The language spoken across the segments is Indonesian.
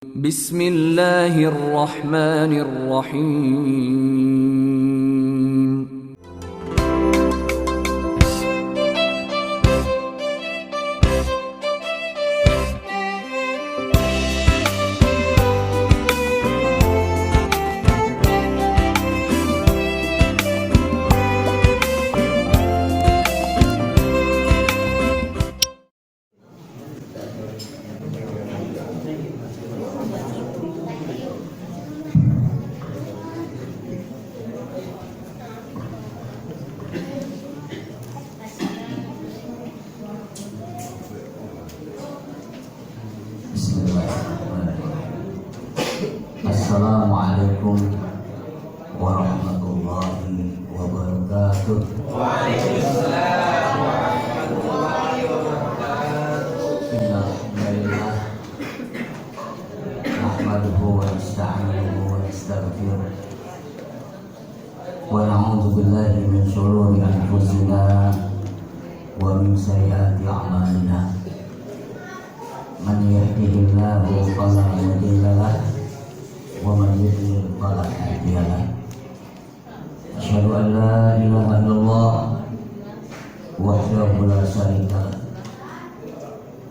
Bismillahirrahmanirrahim. Assalamualaikum warahmatullahi wabarakatuh. Waalaikumsalam warahmatullahi wabarakatuh. Innalillah nahmaduhu wa nasta'inuhu wa nastaghfiruh wa na'udzu billahi min shururi anfusina wa min sayyiati a'malina. Man yahdihillahu fala mudilla lahu wa man yudlil fala hadiya lahu. Asyhadu an la ilaha illallah wahdahu la syarika lahu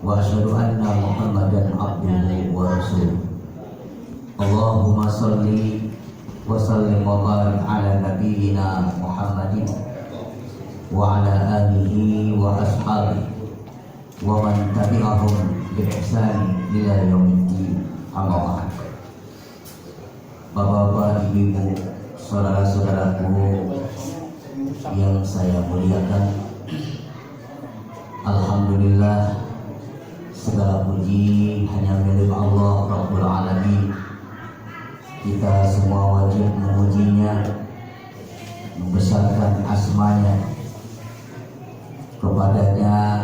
wa asyhadu anna Muhammadan abduhu wa rasuluh. Allahumma shalli wa sallim wa barik ala nabiyyina Muhammadin wa ala alihi wa ashabihi wa man tabi'ahum bi ihsan ila yaumiddin. Amma ba'd. Bapak-bapak, ibu-ibu, saudara-saudaraku yang saya muliakan, alhamdulillah segala puji hanya milik Allah Rabbul Alamin. Kita semua wajib memujinya, membesarkan asmanya. Kepadanya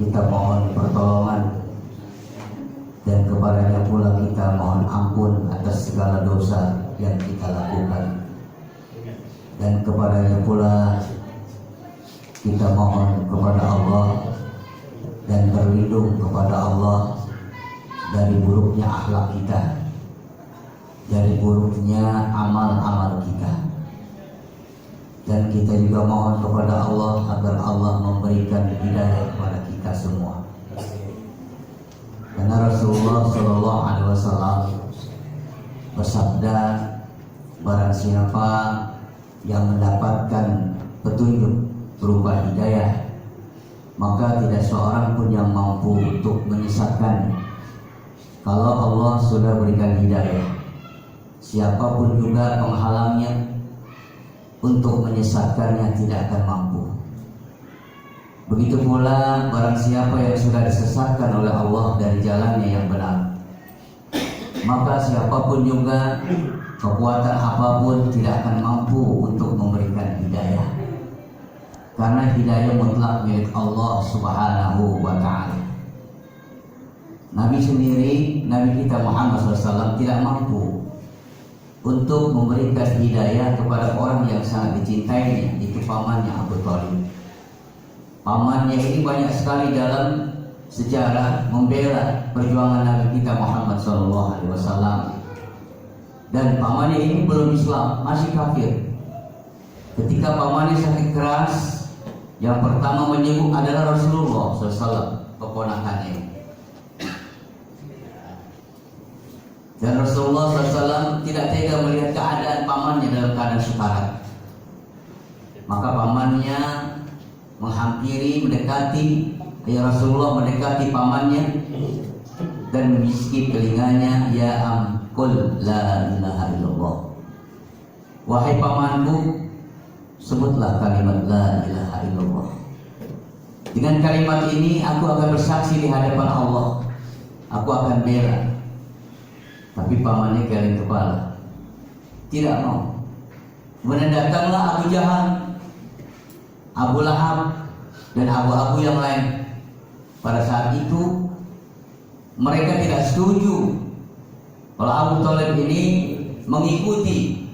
kita mohon pertolongan, dan kepadanya pula kita mohon ampun atas segala dosa yang kita lakukan, dan kepadanya pula kita mohon kepada Allah dan berlindung kepada Allah dari buruknya akhlak kita, dari buruknya amal-amal kita. Dan kita juga mohon kepada Allah agar Allah memberikan hidayah kepada kita semua. Karena Rasulullah Shallallahu Alaihi Wasallam bersabda, barang siapa yang mendapatkan petunjuk berupa hidayah, maka tidak seorang pun yang mampu untuk menyesatkan. Kalau Allah sudah berikan hidayah, siapapun juga penghalangnya untuk menyesatkannya tidak akan mampu. Begitu pula barang siapa yang sudah disesatkan oleh Allah dari jalannya yang benar, maka siapapun juga, kekuatan apapun tidak akan mampu untuk memberikan hidayah. Karena hidayah mutlak milik Allah Subhanahu wa ta'ala. Nabi sendiri, Nabi kita Muhammad SAW tidak mampu untuk memberikan hidayah kepada orang yang sangat dicintainya, itu pamannya Abu Thalib. Pamannya ini banyak sekali dalam sejarah membela perjuangan Nabi kita Muhammad SAW. Dan pamannya ini belum Islam, masih kafir. Ketika pamannya sakit keras, yang pertama menyebut adalah Rasulullah SAW, keponakannya. Dan Rasulullah SAW tidak tega melihat keadaan pamannya dalam keadaan sekarat. Maka pamannya menghampiri, mendekati, ya Rasulullah mendekati pamannya dan membisiki telinganya, ya qul la ilaha illallah. Wahai pamanku, sebutlah kalimat la ilaha illallah. Dengan kalimat ini aku akan bersaksi di hadapan Allah, aku akan bela. Tapi pamannya geleng kepala, tidak mau. Kemudian datanglah Abu Jahal, Abu Lahab, dan abu-abu yang lain. Pada saat itu mereka tidak setuju kalau Abu Thalib ini mengikuti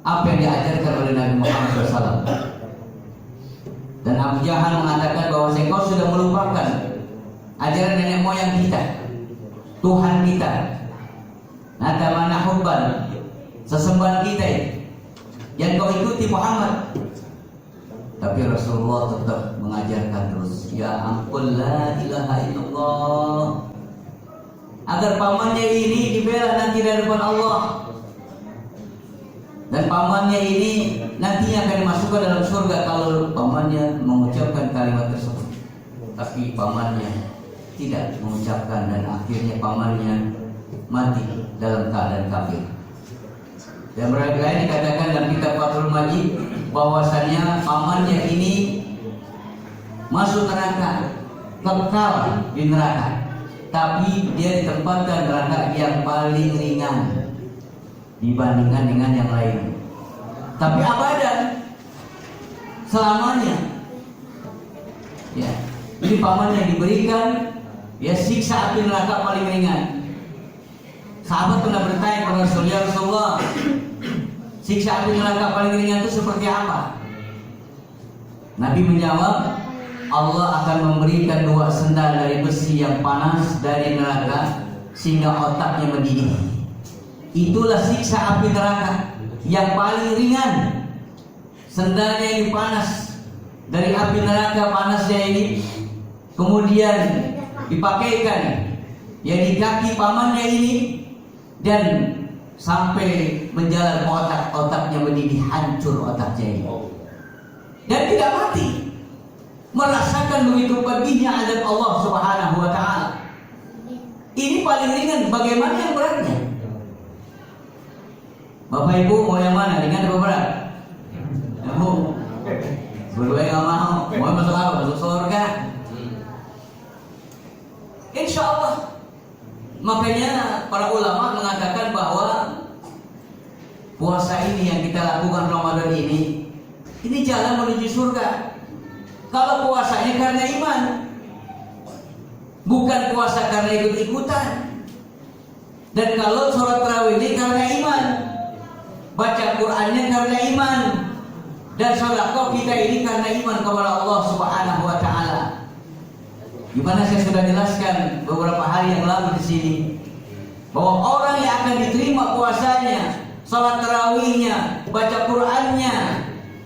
apa yang diajarkan oleh Nabi Muhammad SAW. Dan Abu Jahal mengatakan bahwa engkau sudah melupakan ajaran nenek moyang kita. Tuhan kita. Natamana hubban, sesembahan kita yang kau ikuti Muhammad. Tapi Rasulullah tetap mengajarkan terus, ya ampun, la ilaha illallah, agar pamannya ini dibela nanti di hadapan Allah, dan pamannya ini nantinya akan dimasukkan dalam surga kalau pamannya mengucapkan kalimat tersebut. Tapi pamannya tidak mengucapkan dan akhirnya pamannya mati dalam keadaan kafir. Dan lain dikatakan dalam kitab Fathul Majid bahwasanya pamannya ini masuk neraka, kekal di neraka, tapi dia ditempatkan neraka yang paling ringan dibandingkan dengan yang lain. Tapi abadan, selamanya. Ya, ini pamannya diberikan ya siksa api neraka paling ringan. Sahabat pernah bertanya kepada Rasulullah, siksa api neraka paling ringan itu seperti apa? Nabi menjawab, Allah akan memberikan 2 sendal dari besi yang panas dari neraka sehingga otaknya mendidih. Itulah siksa api neraka yang paling ringan. Sendalnya ini panas dari api neraka panasnya ini, kemudian dipakaikan ya di kaki pamannya ini, dan sampai menjalar otaknya mendidih, hancur otaknya ini, dan tidak mati, merasakan begitu pedihnya azab Allah Subhanahu wa ta'ala. Ini paling ringan, bagaimana yang beratnya? Bapak Ibu mau yang mana, ringan atau berat? Ya Bu, berdua yang mau masuk apa? Masuk surga, insya Allah. Makanya para ulama mengatakan bahwa puasa ini yang kita lakukan Ramadan ini jalan menuju surga. Kalau puasanya karena iman, bukan puasa karena ikut-ikutan. Dan kalau sholat tarawih ini karena iman, baca Qur'annya karena iman, dan sedekah kita ini karena iman kepada Allah Subhanahu wa ta'ala. Gimana saya sudah jelaskan beberapa hari yang lalu di sini, bahwa orang yang akan diterima puasanya, salat tarawihnya, baca Qur'annya,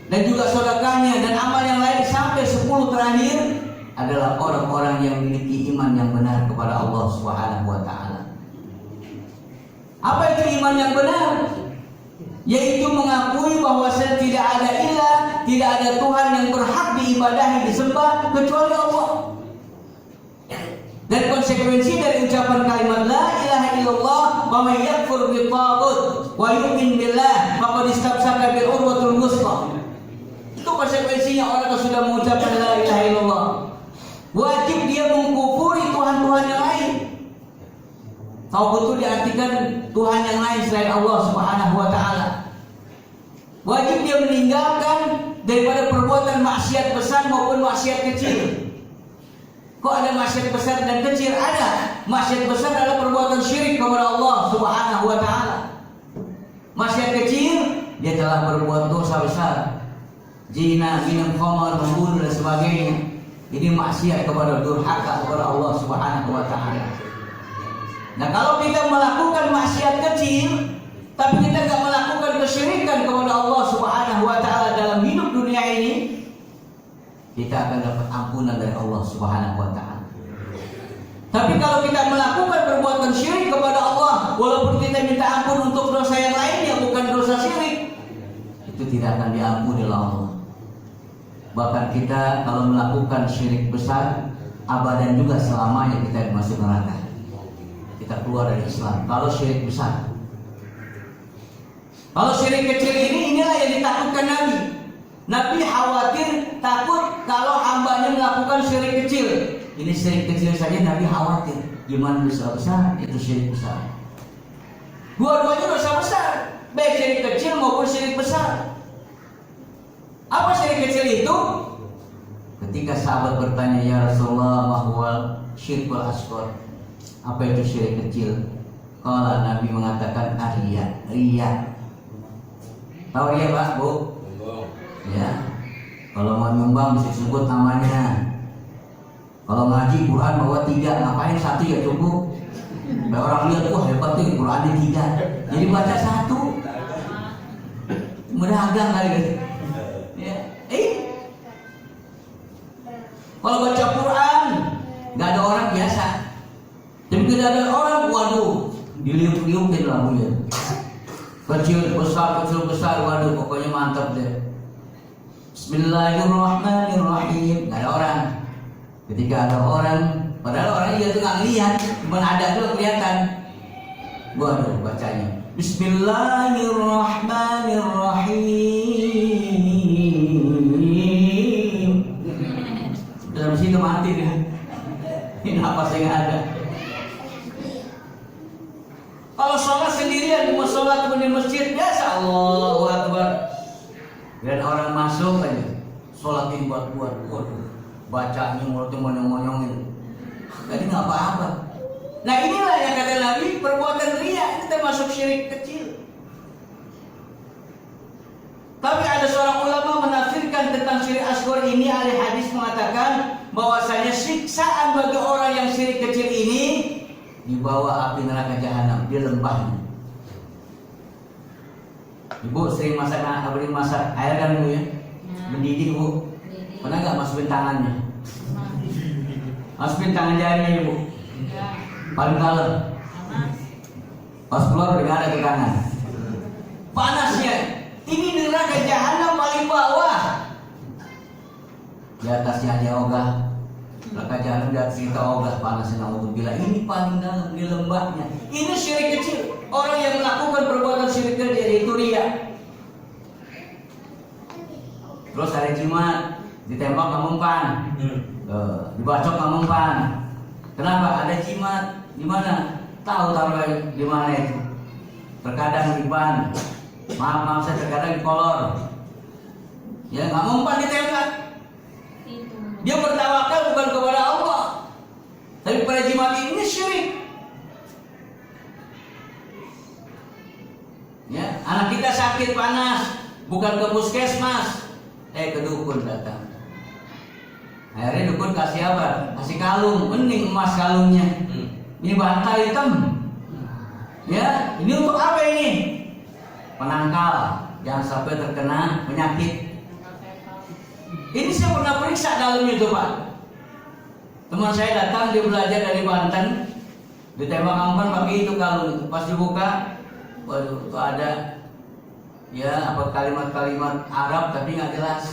dan juga sedekahnya dan amal yang lain sampai 10 terakhir adalah orang-orang yang memiliki iman yang benar kepada Allah Subhanahu wa ta'ala. Apa itu iman yang benar? Yaitu mengakui bahwa tidak ada ilah, tidak ada Tuhan yang berhak diibadahi, disembah kecuali Allah. Dan konsekuensi dari ucapan kalimat la ilaha illallah wa may yakfur bi taghut wa yu'min billah faqad istamsaka bil urwatul wuthqa. Itu konsekuensinya orang yang sudah mengucapkan la ilaha illallah. Wajib dia mengkufuri Tuhan-Tuhan yang lain. Tahu betul diartikan Tuhan yang lain selain Allah Subhanahu wa ta'ala. Wajib dia meninggalkan daripada perbuatan maksiat besar maupun maksiat kecil. Kok ada maksiat besar dan kecil? Ada. Maksiat besar adalah perbuatan syirik kepada Allah Subhanahu wa ta'ala. Maksiat kecil, dia telah berbuat dosa besar, zina, minum khamar, membunuh dan sebagainya. Ini maksiat kepada durhaka kepada Allah Subhanahu wa ta'ala. Nah, kalau kita melakukan maksiat kecil tapi kita tidak melakukan kesyirikan kepada Allah Subhanahu wa ta'ala dalam hidup dunia ini, kita akan dapat ampunan dari Allah Subhanahu wa ta'ala. Tapi kalau kita melakukan perbuatan syirik kepada Allah, walaupun kita minta ampun untuk dosa yang lain yang bukan dosa syirik, itu tidak akan diampuni oleh Allah. Bahkan kita kalau melakukan syirik besar, abadan juga selamanya kita masuk neraka. Kita keluar dari Islam kalau syirik besar. Kalau syirik kecil ini, inilah yang ditakutkan Nabi. Nabi khawatir, takut kalau hambanya melakukan syirik kecil. Ini syirik kecil saja Nabi khawatir. Gimana dosa besar? Itu syirik besar. Dua-duanya dosa besar, baik syirik kecil maupun syirik besar. Apa syirik kecil itu? Ketika sahabat bertanya, ya Rasulullah, mahwal syirkul asghar, apa itu syirik kecil? Kalau Nabi mengatakan riya. Tahu riya Pak, Bu? Ya, kalau mau nyumbang bisa sebut namanya. Kalau ngaji Quran bawa 3, ngapain 1 ya cukup? Nah, orang lihat, wah hebat tuh Qurannya 3. Jadi baca 1. Berdagang kali gitu. Ya. Kalau baca Quran nggak ada orang biasa. Tapi tidak ada orang, waduh, diliuk-liukin lagunya. Kecil besar, waduh, pokoknya mantap deh. Bismillahirrahmanirrahim. Nggak ada orang. Ketika ada orang, padahal orangnya dia tuh nggak lihat, cuma ada tuh kelihatan. Waduh, bacanya. Bismillahirrahmanirrahim. Dalam situ mati dia. Ini apa sih nggak ada? Kalau sholat sendirian, mau sholat di masjid biasa, Allahu Akbar. Dan orang masuk aja, sholatin buat-buat, waduh, bacanya mulutnya monyong-monyongin. Jadi nggak apa-apa. Nah inilah yang kata Nabi, perbuatan riya itu termasuk syirik kecil. Tapi ada seorang ulama menafsirkan tentang syirik asghar ini. Ahli hadis mengatakan bahwasanya siksaan bagi orang yang syirik kecil ini dibawa api neraka jahanam di lembahnya. Ibu sering masak air kan Bu ya? Mendidih Bu. Pernah nggak masukin tangannya? Masukin tangan jarinya Ibu. Paling dalam. Pas keluar udah nggak ada tegangan. Panasnya. Ini neraka jahanam paling bawah. Di atasnya hanya ogah. Neraka jahanam di atas kita ogah panasnya. Naudzubillah. Ini paling dalam di lembahnya. Ini syirik kecil. Orang yang melakukan perbuatan syirik kecil yaitu riya. Terus hari Jumat ditembak nggak mempan, dibacok nggak mempan. Kenapa? Ada jimat. Di mana? Tahu taruh di mana itu? Terkadang di ban. Maaf saya terkadang di kolor. Ya nggak mempan ditembak. Dia bertawakal bukan kepada Allah, tapi pada jimat ini syirik. Ya, anak kita sakit panas, bukan ke puskesmas, ke dukun datang. Akhirnya dukun kasih apa? Kasih kalung, mending emas kalungnya. Ini bantal hitam. Ya, ini untuk apa ini? Penangkal, jangan sampai terkena penyakit. Ini saya pernah periksa dalamnya itu Pak. Teman saya datang, dia belajar dari Banten, ditembak ampan pakai itu kalung itu. Pas dibuka, waduh, itu ada ya apa kalimat-kalimat Arab tapi nggak jelas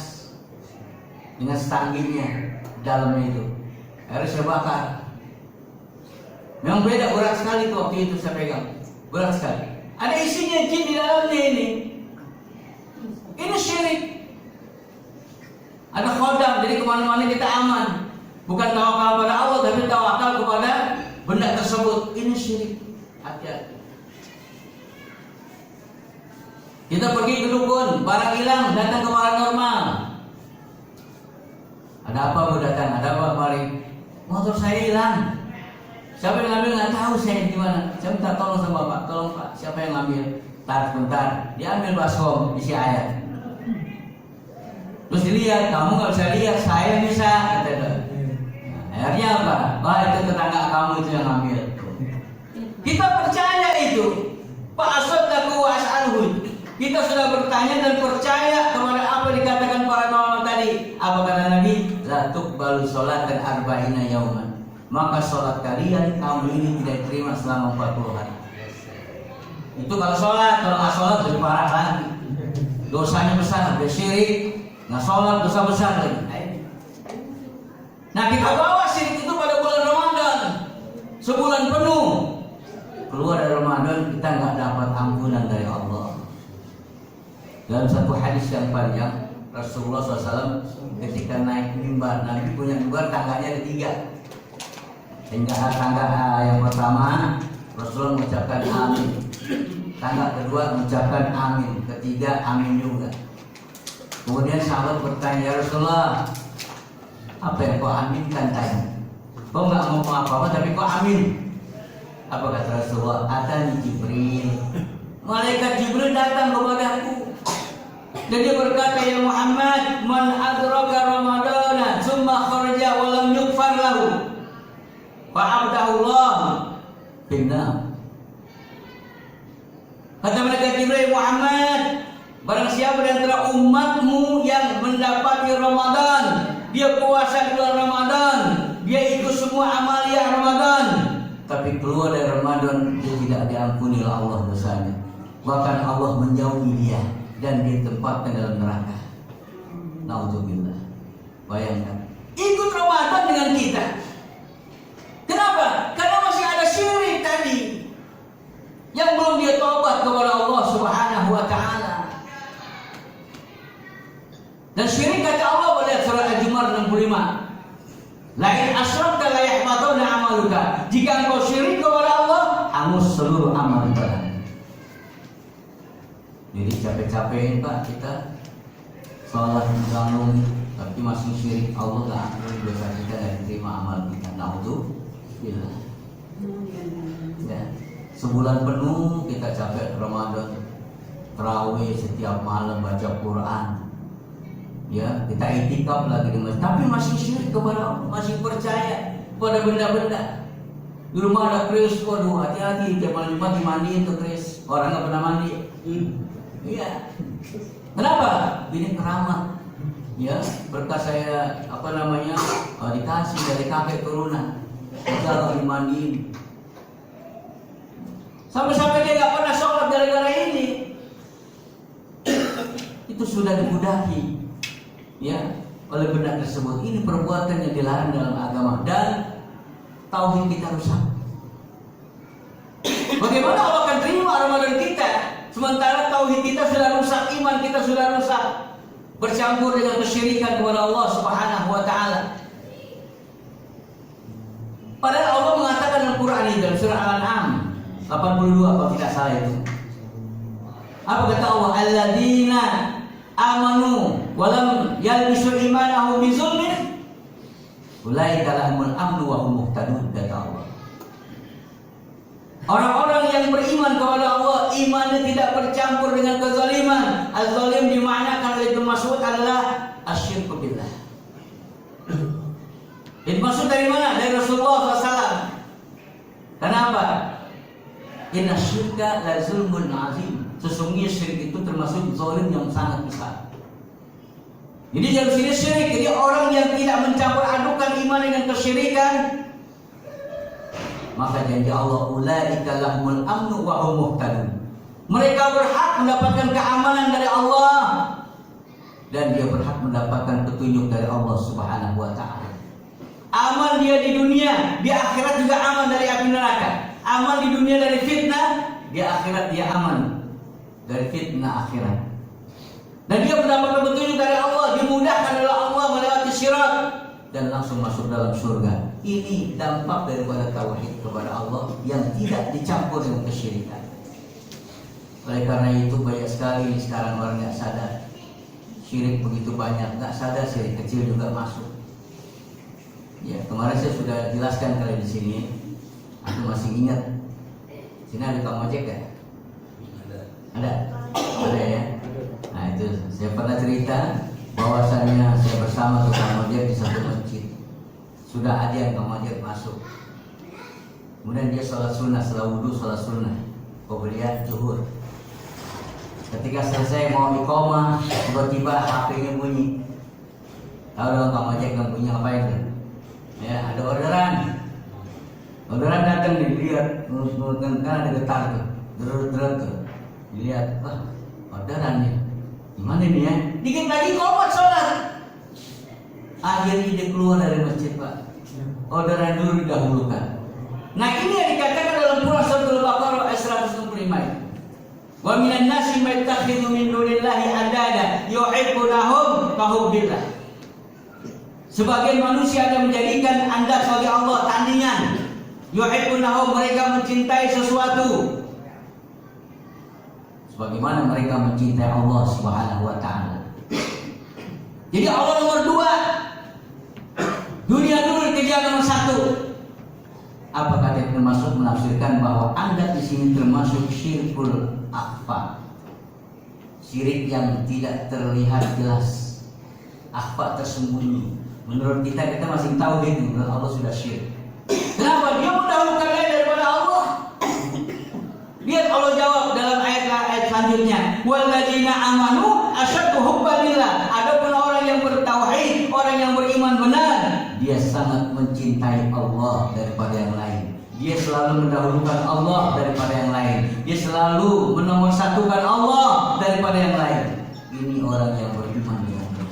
dengan stangginya dalamnya itu. Akhirnya saya bakar. Memang beda, berat sekali tuh waktu itu saya pegang, berat sekali. Ada isinya jin di dalamnya ini. Ini syirik. Ada khodam, jadi kemana-mana kita aman. Bukan tawakal pada Allah, tapi tawakal kepada benda tersebut. Ini syirik. Hati-hati. Kita pergi ke dukun, barang hilang, datang ke paranormal. Ada apa Bu datang? Ada apa Mari? Motor saya hilang. Siapa yang ngambil? Nggak tahu saya di mana. Saya minta tolong sama Bapak. Tolong Pak, siapa yang ngambil? Bentar. Dia ambil baskom, isi air. Terus dilihat, kamu nggak bisa lihat, saya bisa. Kata dia. Akhirnya apa? Wah itu tetangga kamu itu yang ngambil. Kita percaya itu. Pak Asadaku wa as'alhu. Kita sudah bertanya dan percaya kepada apa yang dikatakan para ulama tadi. Apa kata Nabi? La tuqbalu sholatan arba'ina yauman. Maka sholat kalian kamu ini tidak diterima selama 40 hari. Itu kalau sholat, kalau nggak sholat lebih parah lagi. Dosanya besar, ada syirik. Nggak sholat dosa besar lagi. Nah kita bawa syirik itu pada bulan Ramadan, sebulan penuh. Keluar dari Ramadan kita nggak dapat ampunan dari Allah. Dalam satu hadis yang panjang, Rasulullah SAW ketika naik mimbar, Nabi punya mimbar tangganya ada 3. Hingga tangga yang pertama Rasulullah mengucapkan amin, tangga kedua mengucapkan amin, ketiga amin juga. Kemudian sahabat bertanya, ya Rasulullah, apa yang kau aminkan tadi? Kau nggak ngomong apa-apa tapi kau amin. Apa kata Rasulullah? Atani Jibril. Malaikat Jibril datang kepadaku. Dan dia berkata, ya Muhammad, man adraka Ramadana summa kharaja wa lam yughfar lahu fa abdahu Allah finnar. Kata mereka Jibril, Muhammad, barang siapa di antara umatmu yang mendapati Ramadan, dia puasa di bulan Ramadan, dia ikut semua amalia Ramadan, tapi keluar dari Ramadan dia tidak diampuni oleh Allah dosanya. Bahkan Allah menjauhi dia dan ditempatkan dalam neraka. Naudzubillah. Bayangkan, ikut Ramadan dengan kita. Kenapa? Karena masih ada syirik tadi yang belum dia taubat kepada Allah Subhanahu wa taala. Dan syirik kata Allah pada surah Al-Zumar 65. Lain asyrakta la yahbatuna amaluka. Jika engkau syirik kepada Allah, hangus seluruh amal ibadah. Jadi capek-capekin Pak kita sholat bangun tapi masih syirik, Allah gak ampuni dosa kita dan terima amal kita. Naudzubillah. Ya, sebulan penuh kita capek Ramadan, tarawih setiap malam, baca Quran. Ya, kita itikaf lagi di masjid, tapi masih syirik kepada Allah, masih percaya pada benda-benda. Di rumah ada keris, waduh hati-hati, tiap malam Jumat dimandiin tuh keris. Orang nggak pernah mandi. Iya. Kenapa? Ini keramat. Ya, berkah saya dikasih dari kakek turunan. Kalau dimandiin. Sampai-sampai dia nggak pernah sholat gara-gara ini. Itu sudah dimudahi, ya, oleh benda tersebut. Ini perbuatan yang dilarang dalam agama dan tauhid kita rusak. Bagaimana Allah akan terima Ramadan kita sementara tauhid kita sudah rusak, iman kita sudah rusak, bercampur dengan kesyirikan kepada Allah Subhanahu wa taala. Padahal Allah mengatakan dalam Quran ini dalam surah Al-An'am 82 kalau tidak salah itu. Apa kata Allah? Alladzina amanu wa lam yalbisu imanahum bizulmin ulaika lahumul amnu wa hum muhtadun, kata Allah. Orang-orang yang beriman kepada Allah, imannya tidak bercampur dengan kezaliman. Az-zalim dimanakan oleh Ibnu Mas'ud adalah asyirku billah. Ibnu Mas'ud dari mana? Dari Rasulullah SAW. Kenapa? Inna syirka la zulmun azim. Sesungguhnya syirik itu termasuk zalim yang sangat besar. Jadi dalam sini syirik, jadi orang yang tidak mencampur adukan iman dengan kesyirikan, maka janji Allah, ulaika lahumul amnu wa hum muhtadun. Mereka berhak mendapatkan keamanan dari Allah dan dia berhak mendapatkan petunjuk dari Allah Subhanahu wa taala. Aman dia di dunia, di akhirat juga aman dari api neraka. Aman di dunia dari fitnah, di akhirat dia aman dari fitnah akhirat. Dan dia mendapatkan petunjuk dari Allah, dimudahkan oleh Allah melewati syirat dan langsung masuk dalam surga. Ini dampak daripada tauhid kepada Allah yang tidak dicampur dengan kesyirikan. Oleh karena itu banyak sekali sekarang orang nggak sadar syirik begitu banyak, nggak sadar syirik kecil juga masuk. Ya, kemarin saya sudah jelaskan kali di sini. Aku masih ingat. Sini ada tukang ojek ya? Ada ya. Nah itu saya pernah cerita bahwasannya saya bersama tukang ojek di satu masjid. Sudah ada yang tukang ojek masuk. Kemudian dia sholat sunnah, setelah wudhu sholat sunnah, qobliyah zuhur. Ketika selesai mau iqamah, tiba-tiba HP-nya bunyi. Tahu dong tukang ojek yang bunyi ngapain tuh? Ya, ada orderan datang dilihat, kan ada getar tuh, derut tuh, dilihat, wah orderan nih, gimana nih ya? Dikit lagi komat sholat. Akhirnya dia keluar dari masjid Pak. Orderan dulu didahulukan. Nah ini yang dikatakan dalam Quran Surah Al-Baqarah ayat 165. Wa minan nasi may yattakhidhu min dunillahi andada yuhibbunahum ka hubbillah. Sebagian manusia ada menjadikan anda sebagai Allah tandingan. Yuhibbunahum, mereka mencintai sesuatu sebagaimana mereka mencintai Allah Subhanahu wa taala. Jadi Allah nomor 2, dunia dulu dikejar nomor 1. Apa kata Ibnu Mas'ud menafsirkan bahwa anda di sini termasuk syirkul akhfa, syirik yang tidak terlihat jelas, akhfa tersembunyi. Menurut kita masih tahu itu, menurut Allah sudah syirik. Kenapa? Dia mendahulukan lain daripada Allah. Lihat Allah jawab dalam ayat selanjutnya, walladzina amanu asyaddu hubban lillah. Adapun orang yang bertauhid, orang yang beriman benar, dia sangat mencintai Allah daripada yang lain. Dia selalu mendahulukan Allah daripada yang lain. Dia selalu menomorsatukan Allah daripada yang lain. Ini orang yang beriman dengan Allah.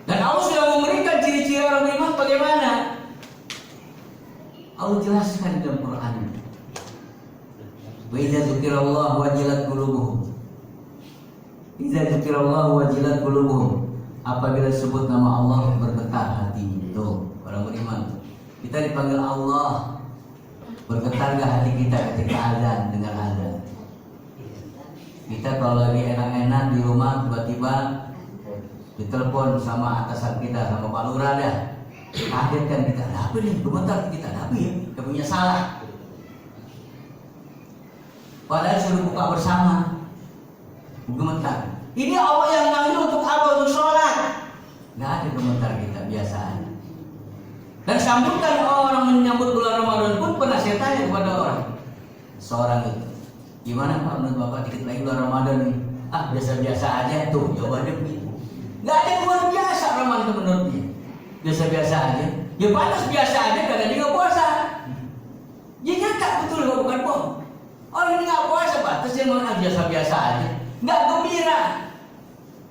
Dan Allah sudah memberikan ciri-ciri orang beriman bagaimana? Allah jelaskan dalam Quran. Wa idza dzukirallahu wajilat qulubuhum. Idza dzukirallahu wajilat qulubuhum. Apabila disebut nama Allah bergetar hatinya. Tuh, orang beriman. Kita dipanggil Allah. Bergetar enggak hati kita ketika azan, dengar azan? Kita kalau lagi enak-enak di rumah tiba-tiba ditelepon sama atasan kita, sama Pak Lurah dah. Kaget kan kita, ada apa nih? Gemetar kita, ada apa ya? Kita punya salah. Padahal suruh buka bersama, gemetar. Ini Allah yang manggil untuk apa? Untuk sholat. Nggak ada gemetar kita biasanya. Dan sambutan orang menyambut bulan Ramadan pun pernah saya tanya kepada orang, seorang itu, gimana Pak menurut Bapak dikit lagi bulan Ramadan nih? Ah biasa-biasa aja tuh jawabannya begitu. Nggak ada yang luar biasa Ramadan menurut dia. Biasa-biasa aja. Ya panas biasa aja karena dia nggak puasa. Ya nyata betul kalau bukan bohong. Orang ini nggak puasa batas dia mau biasa-biasa aja. Nggak gembira.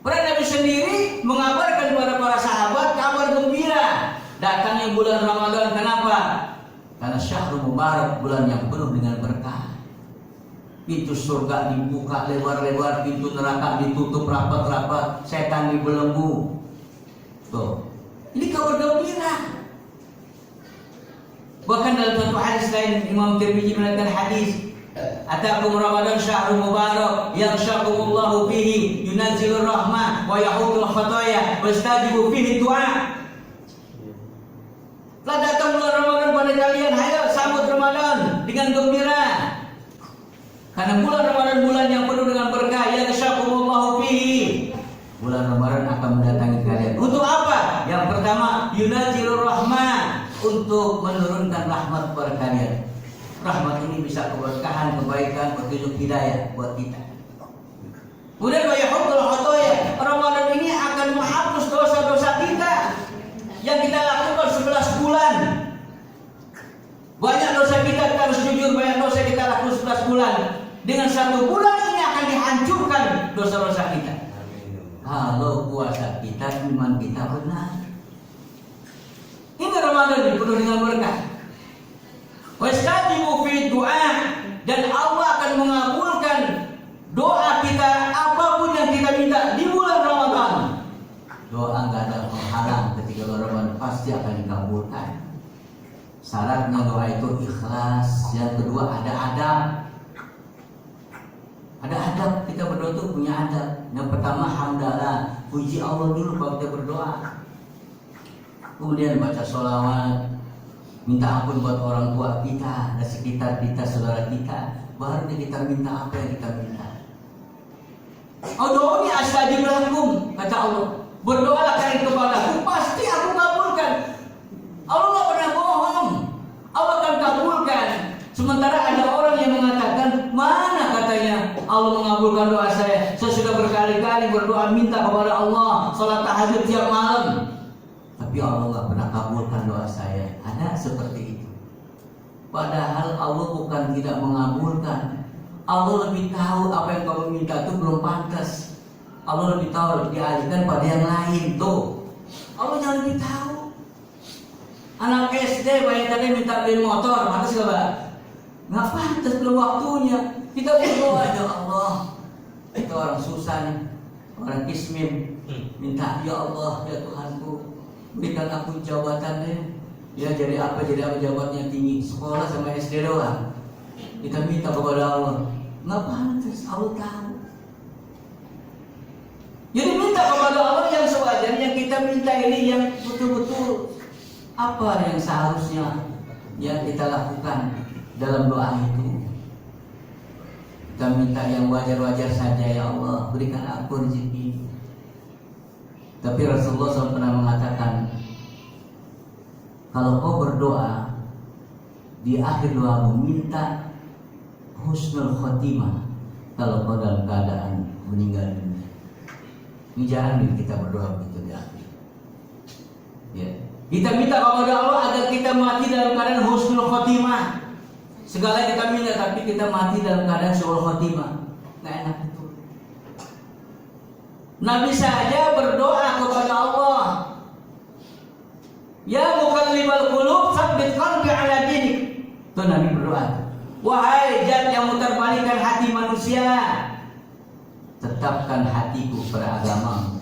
Pernah Nabi sendiri mengabarkan kepada para sahabat kabar gembira. Datangnya bulan Ramadan, kenapa? Karena syahrul mubarak, bulan yang penuh dengan berkah. Pintu surga dibuka lebar-lebar, pintu neraka ditutup rapat-rapat, setan dibelenggu. Tuh. Ini kabar gembira. Bahkan dalam satu hadis lain Imam Tirmidzi meriwayatkan hadis, "Atakum Ramadan syahrul mubarak, yaghshakumullahu fihi, yunazzilur rahmah wa yahutul khataya, wastajibu fihi du'a." Telah datang bulan Ramadan pada kalian, ayo sambut Ramadan dengan gembira. Karena bulan Ramadan bulan yang penuh dengan berkah, yaghshakumullahu fihi. Bulan Ramadan akan mendatangi kalian. Untuk apa? Yang pertama, yunazzilur rahmah, untuk menurunkan rahmat kepada kalian. Rahmat ini bisa keberkahan, kebaikan, petunjuk hidayah buat kita. Kemudian wa yahutul khataya, Ramadan ini akan menghapus dosa-dosa kita yang kita lakukan 11 bulan. Banyak dosa kita harus jujur, banyak dosa kita lakukan 11 bulan. Dengan 1 bulan ini akan dihancurkan dosa-dosa kita. Kalau puasa kita, iman kita benar. Ini Ramadan ini penuh dengan berkah. Wastajibu fi du'a, dan Allah akan mengabulkan doa kita apapun yang kita minta di bulan Ramadan. Doa enggak ada penghalang ketika bulan Ramadan, pasti akan dikabulkan. Syaratnya doa itu ikhlas. Yang kedua ada adab. Ada adab, kita berdoa itu punya adab. Yang pertama hamdalah, puji Allah dulu baru kita berdoa. Kemudian baca sholawat, minta ampun buat orang tua kita dan sekitar kita, saudara kita. Baru kita minta apa yang kita minta. Ud'uni astajib lakum, kata Allah. Berdoalah kalian kepadaku, pasti aku kabulkan. Allah nggak pernah bohong. Allah akan kabulkan. Sementara ada orang yang mengatakan, mana katanya Allah mengabulkan doa saya. Saya sudah berkali-kali berdoa minta kepada Allah, sholat tahajud tiap malam, tapi Allah nggak pernah kabulkan doa saya. Ada seperti itu. Padahal Allah bukan tidak mengabulkan. Allah lebih tahu apa yang kamu minta itu belum pantas. Allah lebih tahu, dialihkan pada yang lain. Tuh, Allah yang lebih tahu. Anak SD banyak tadi minta beli motor, pantas gak Pak? Nggak pantas, belum waktunya. Kita berdoa, ya Allah. Itu orang susah nih, orang kismin, minta, ya Allah, ya Tuhanku, berikan aku jabatan deh. Ya jadi apa jabatannya tinggi, sekolah sama SD doang. Kita minta kepada Allah, nggak pantas, Allah tahu. Jadi minta kepada Allah yang sewajarnya. Kita minta ini yang betul-betul apa yang seharusnya yang kita lakukan dalam doa itu. Kita minta yang wajar-wajar saja, ya Allah, berikan aku rezeki. Tapi Rasulullah SAW pernah mengatakan, kalau kau berdoa di akhir doa meminta husnul khotimah kalau kau dalam keadaan meninggal dunia. Ini jarang nih kita berdoa begitu di akhir. Ya. Kita minta kepada Allah agar kita mati dalam keadaan husnul khotimah. Segala kita minta tapi kita mati dalam keadaan suul khotimah. Nggak enak itu. Nabi saja berdoa kepada Allah, ya muqallibal qulub tsabbit qalbi ala dinik. Itu Nabi berdoa. Wahai zat yang mutarbalikkan hati manusia, tetapkan hatiku pada agamamu.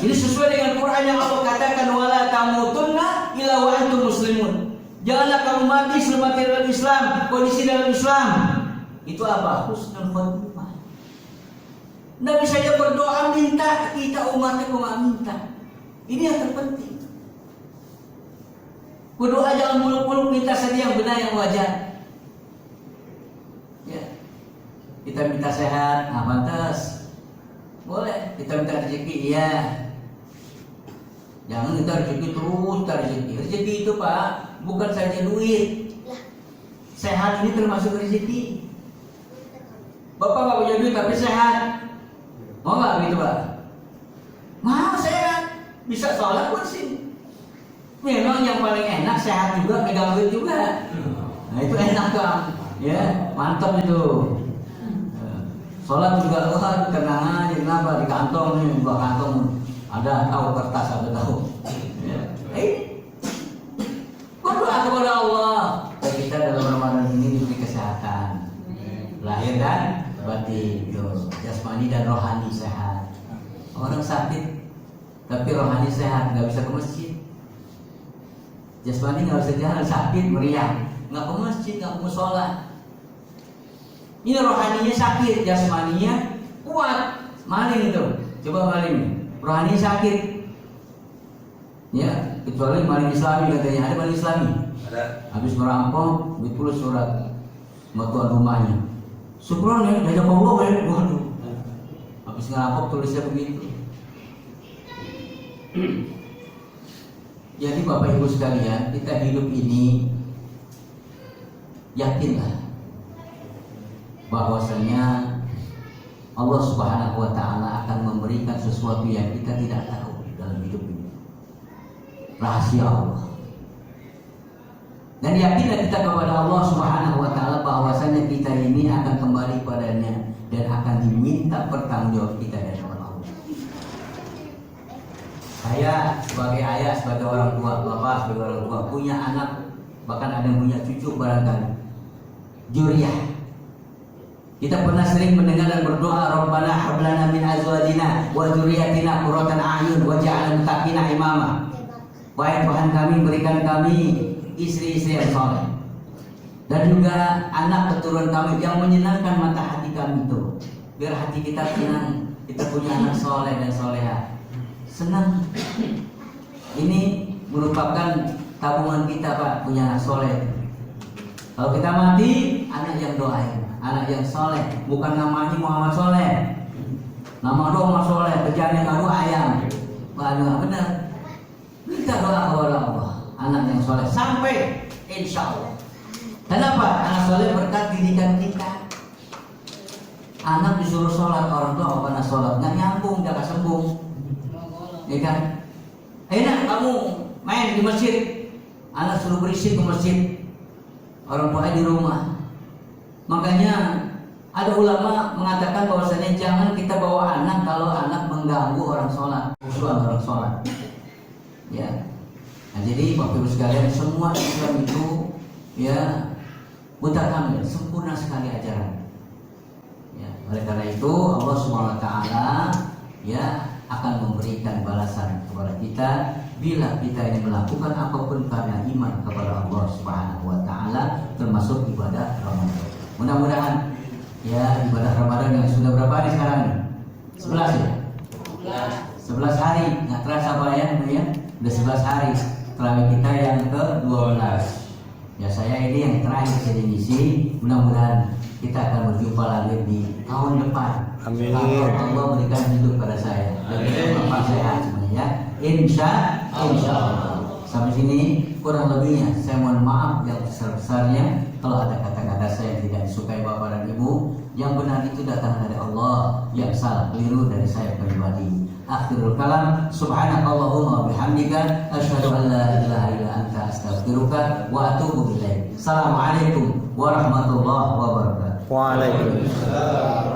Ini sesuai dengan Quran yang Allah katakan, wala tamutunna illa wa antum muslimun. Janganlah kamu mati selama dalam Islam, kondisi dalam Islam. Itu apa? Husnul khotimah. Nabi saja berdoa minta, kita umatnya kok nggak minta. Ini yang terpenting. Berdoa jangan muluk-muluk, minta saja yang benar, yang wajar. Ya. Kita minta sehat, nah pantas. Boleh. Kita minta rezeki, iya. Jangan kita rezeki terus, kita rezeki. Rezeki itu Pak, bukan saja duit. Sehat ini termasuk rezeki. Bapak nggak punya duit tapi sehat. Mau nggak gitu Pak? Mau sehat, bisa sholat pun sih. Memang yang paling enak sehat juga, pegang duit juga. Nah itu enak kan? Ya mantap itu. Sholat juga, wah tenang aja, kenapa di kantong nih, buah kantong ada tahu kertas, ada tahu. Ya. Berdoa kepada Allah. Kita dalam Ramadan ini diberi kesehatan, lahir dan batin, jasmani dan rohani sehat. Orang sakit tapi rohani sehat, nggak bisa ke masjid. Jasmani nggak bisa jalan, sakit meriang, nggak ke masjid, nggak mau sholat. Ini rohaninya sakit, jasmaninya kuat. Maling itu, coba maling. Rohani sakit, ya kecuali maling Islami katanya. Ada maling Islami? Ada. Habis merampok, ditulis surat sama tuan rumahnya. Syukron ya, diajak Allah ya. Waduh. Habis ngerampok tulisnya begitu. Jadi Bapak Ibu sekalian, kita hidup ini yakinlah bahwasanya Allah Subhanahu wa taala akan memberikan sesuatu yang kita tidak tahu dalam hidup ini. Rahasia Allah. Dan yakinlah kita kepada Allah Subhanahu wa taala bahwasanya kita ini akan kembali padanya dan akan diminta pertanggungjawab kita dari Allah. Saya sebagai ayah, sebagai orang tua, bapak sebagai orang tua, punya anak, bahkan ada yang punya cucu barangkali. Juriyah. Kita pernah sering mendengar dan berdoa, Rabbana hab lana min azwajina wa dzurriyyatina qurratan a'yun waj'alna muttaqina imama. Wahai Tuhan kami, berikan kami istri-istri yang soleh dan juga anak keturunan kami yang menyenangkan mata hati kami itu. Biar hati kita tenang, kita punya anak soleh dan soleha. Senang. Ini merupakan tabungan kita Pak, punya anak soleh. Kalau kita mati, anak yang doain, anak yang soleh, bukan namanya Muhammad Soleh. Nama doa Muhammad Soleh, kerjanya kado ayam. Waduh, nggak benar. Kita doa kepada Allah, anak yang soleh sampai insya Allah. Kenapa? Anak soleh berkat didikan kita. Anak disuruh sholat, orang tua apa nak sholat, nggak nyambung, nggak sembung. Ya kan? Enak kamu main di masjid, anak suruh berisik ke masjid, orang tua di rumah. Makanya ada ulama mengatakan bahwasanya jangan kita bawa anak kalau anak mengganggu orang sholat, khusyuk orang sholat. Ya, nah jadi Bapak Ibu sekalian, semua Islam itu ya mutakamil, sempurna sekali ajaran. Ya, oleh karena itu Allah Subhanahu wa taala ya akan memberikan balasan kepada kita bila kita ini melakukan apapun karena iman kepada Allah Subhanahu wa taala, termasuk ibadah Ramadan. Mudah-mudahan ya ibadah Ramadan yang sudah berapa hari sekarang? 11 ya? 11 hari, nggak terasa Pak ya? Udah 11 hari. Terawih kita yang ke-12. Ya saya ini yang terakhir jadi misi. Mudah-mudahan kita akan berjumpa lagi di tahun depan. Amin. Kalau Allah berikan hidup pada saya dan Bapak sehat semuanya. Insya Allah. Sampai sini kurang lebihnya saya mohon maaf yang besar-besarnya kalau ada kata-kata saya yang tidak disukai Bapak dan Ibu. Yang benar itu datang dari Allah, yang salah keliru dari saya pribadi. Akhirul kalam, subhanakallahumma wa bihamdika asyhadu an la ilaha illa anta astaghfiruka wa atubu ilaik. Assalamualaikum warahmatullahi wabarakatuh. Waalaikumsalam.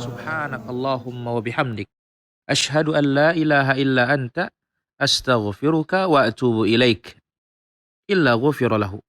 Subhanakallahumma wa bihamdik. Ashhadu an la ilaha illa anta astaghfiruka wa atubu ilaik. Illa ghufira lahu.